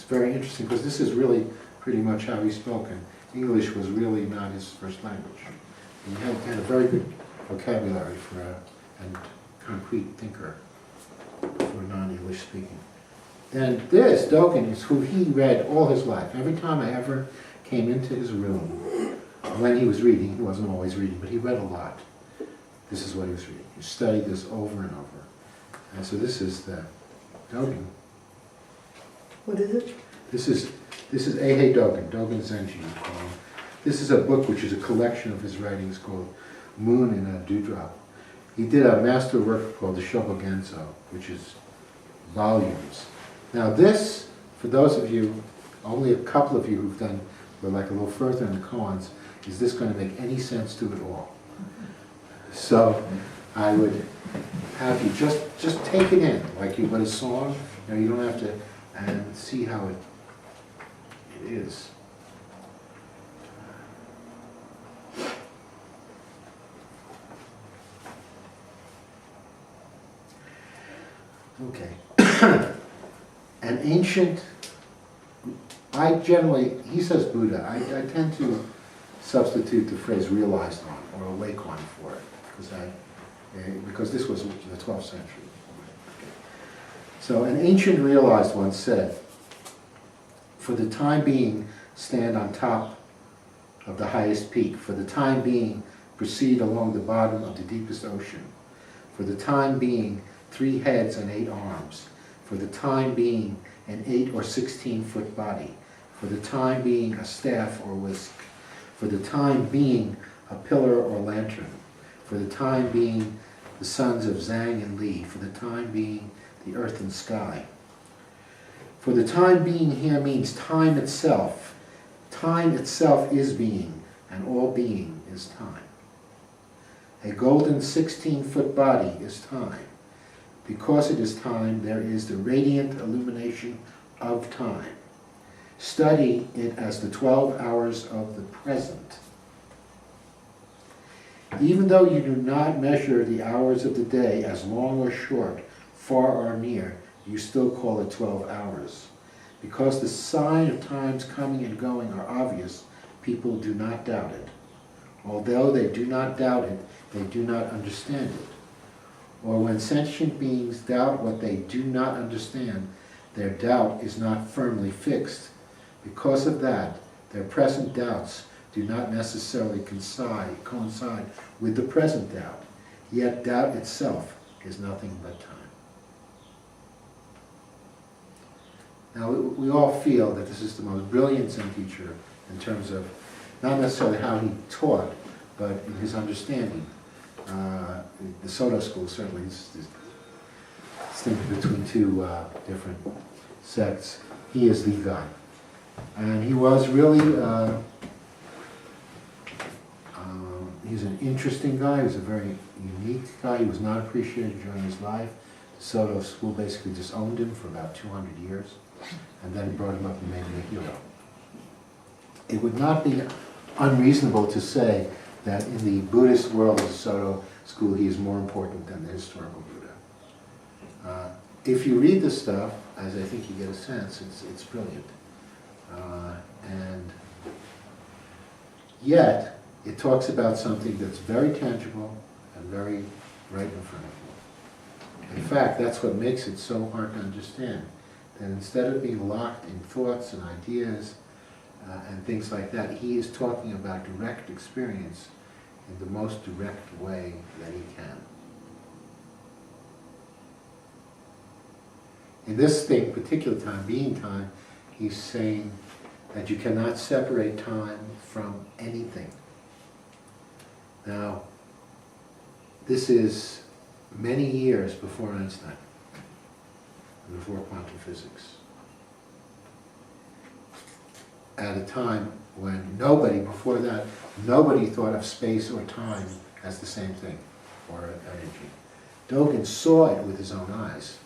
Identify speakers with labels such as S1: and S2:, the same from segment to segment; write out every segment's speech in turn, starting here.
S1: it's very interesting because this is really pretty much how he spoke, and English was really not his first language. He had a very good vocabulary for and concrete thinker for non-English speaking. And this, Dogen, is who he read all his life. Every time I ever came into his room, when he was reading, he wasn't always reading, but he read a lot. This is what he was reading. He studied this over and over. And so this is the Dogen.
S2: What is it?
S1: This is Eihei Dogen, Dogen Zenji, you call him. This is a book which is a collection of his writings called Moon in a Dewdrop. He did a master work called the Shobogenzo, which is volumes. Now this, for those of you, only a couple of you who've done, we're like a little further in the koans, is this going to make any sense to it all? So I would have you just take it in, like you would a song. You know, you don't have to, and see how it is. Okay. An ancient, I generally, he says Buddha, I tend to substitute the phrase realized one or awake one for it, because this was the 12th century. So an ancient realized one said, for the time being, stand on top of the highest peak. For the time being, proceed along the bottom of the deepest ocean. For the time being, 3 heads and 8 arms. For the time being, an 8 or 16-foot body. For the time being, a staff or whisk. For the time being, a pillar or lantern. For the time being, the sons of Zhang and Li. For the time being, the earth and sky. For the time being here means time itself. Time itself is being, and all being is time. A golden 16-foot body is time. Because it is time, there is the radiant illumination of time. Study it as the 12 hours of the present. Even though you do not measure the hours of the day as long or short, far or near, you still call it 12 hours. Because the sign of time's coming and going are obvious, people do not doubt it. Although they do not doubt it, they do not understand it. Or when sentient beings doubt what they do not understand, their doubt is not firmly fixed. Because of that, their present doubts do not necessarily coincide with the present doubt. Yet doubt itself is nothing but time. Now, we all feel that this is the most brilliant Zen teacher in terms of not necessarily how he taught, but in his understanding. The Soto school certainly is distinct between 2 different sects. He is the guy. And he was really, he's an interesting guy. He was a very unique guy. He was not appreciated during his life. The Soto school basically just owned him for about 200 years. And then brought him up and made him a hero. It would not be unreasonable to say that in the Buddhist world of the Soto school, he is more important than the historical Buddha. If you read this stuff, as I think you get a sense, it's brilliant. And yet, it talks about something that's very tangible and very right in front of you. In fact, that's what makes it so hard to understand. That instead of being locked in thoughts and ideas and things like that, he is talking about direct experience in the most direct way that he can. In this thing, particular time, being time, he's saying that you cannot separate time from anything. Now, this is many years before Einstein. Before quantum physics. At a time when before that, nobody thought of space or time as the same thing, or energy. Dogen saw it with his own eyes,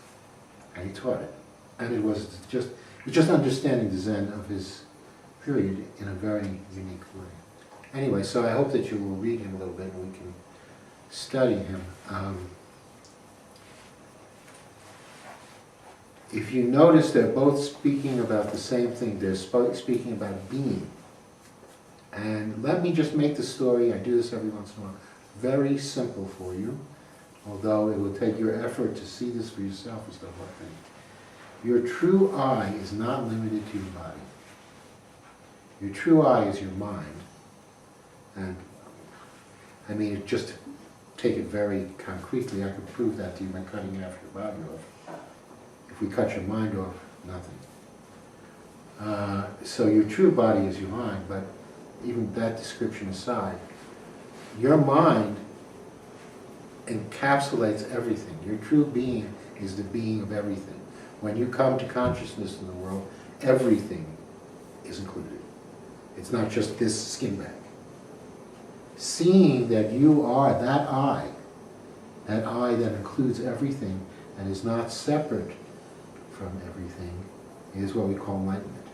S1: and he taught it. And it was just understanding the Zen of his period in a very unique way. Anyway, so I hope that you will read him a little bit and we can study him. if you notice, they're both speaking about the same thing. They're speaking about being. And let me just make the story, I do this every once in a while, very simple for you, although it will take your effort to see this for yourself and stuff like that. Your true I is not limited to your body. Your true I is your mind. And I mean, just to take it very concretely, I could prove that to you by cutting half your body off. If we cut your mind off, nothing. So your true body is your mind, but even that description aside, your mind encapsulates everything. Your true being is the being of everything. When you come to consciousness in the world, everything is included. It's not just this skin bag. Seeing that you are that I that includes everything and is not separate from everything, is what we call enlightenment.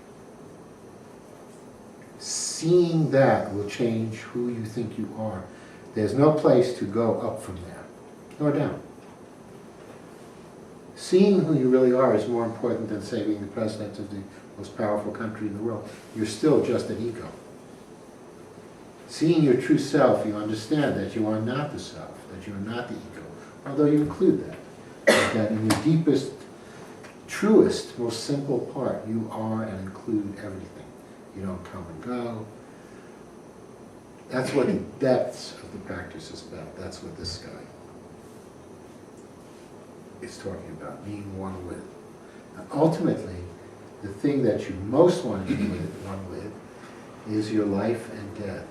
S1: Seeing that will change who you think you are. There's no place to go up from there, nor down. Seeing who you really are is more important than, say, being the president of the most powerful country in the world. You're still just an ego. Seeing your true self, you understand that you are not the self, that you are not the ego, although you include that. That in your deepest, truest, most simple part, you are and include everything. You don't come and go. That's what the depths of the practice is about. That's what this guy is talking about, being one with. And ultimately, the thing that you most want to be one with is your life and death.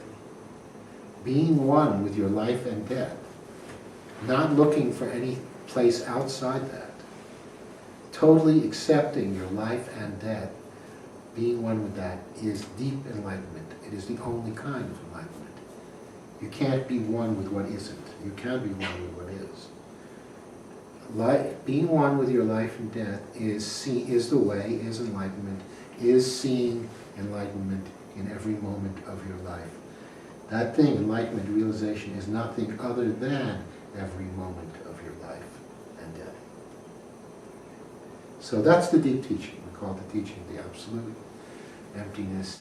S1: Being one with your life and death. Not looking for any place outside that. Totally accepting your life and death. Being one with that is deep enlightenment. It is the only kind of enlightenment. You can't be one with what isn't. You can be one with what is. Being one with your life and death is the way, is enlightenment, is seeing enlightenment in every moment of your life. That thing, enlightenment, realization, is nothing other than every moment of your life and death. So that's the deep teaching. We call it the teaching of the absolute emptiness.